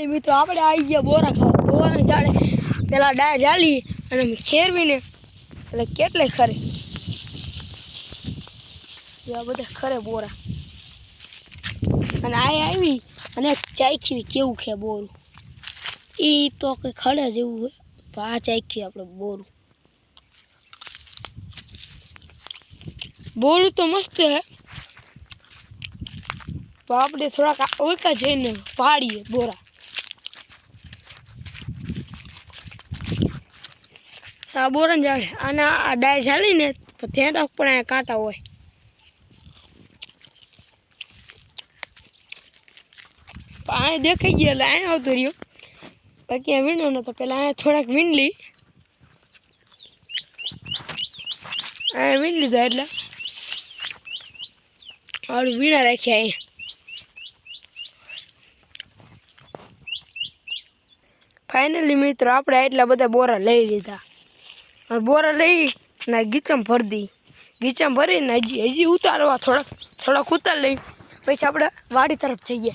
મિત્રો આપણે આવી ગયા બોરા ખાવા. બોરા જાણે પેલા ડાય જાલી અને ખેરવીને એટલે કેટલે ખરે આ બધા ખરે બોરા. અને આ આવી અને ચાખ્યું કેવું છે બોરું. એ તો કંઈ ખડે જેવું હોય તો આ ચાખ્યું આપણે બોરું. બોરું તો મસ્ત હે, તો આપણે થોડાક ઓળખા જઈને પાડીએ બોરા. આ બોરણ જાડે આના આ ડાય ઝાલીને તો ધ્યાન રાખ પણ અહીંયા કાંટા હોય. અહીંયા દેખાઈ ગયા એટલે અહીંયા આવતો રહ્યો. બાકી અહીંયા વીણો નતો, પેલા અહીંયા થોડાક વીણ લઈ, અહીંયા વીણ લીધા એટલે આવડું વીણા રાખ્યા અહીંયા. ફાઇનલી મિત્રો આપણે એટલા બધા બોરા લઈ લીધા. બોરા લઈ ને ગીચમ ભરી દઈ. ગીચમ ભરીને હજી ઉતારવા થોડાક ઉતાર લઈ પછી આપણે વાડી તરફ જઈએ.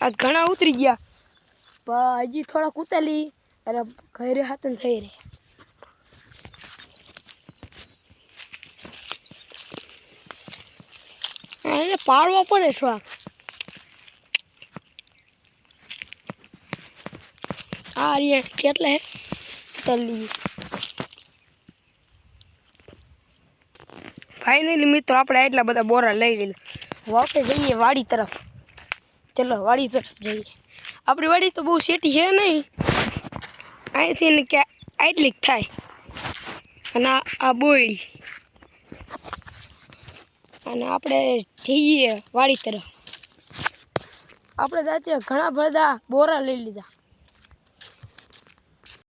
આ ઘણા ઉતરી ગયા પણ હજી થોડાક ઉતારી અને ઘરે હાથન થઈ રહે. એને પાડવા પડે થોડાક. આ રહ્યા કેટલા હે તલી. ફાઇનલી મિત્રો આપણે એટલા બધા બોરા લઈ લીધા. વાપસ જઈએ વાડી તરફ. ચલો વાડી તરફ જઈએ. આપણી વાડી તો બહુ સેટી છે નહીં, અહીંથી ને કે આટલી જ થાય. અને આ બોયડી અને આપણે જઈએ વાડી તરફ. આપણે જાતે ઘણા બધા બોરા લઈ લીધા.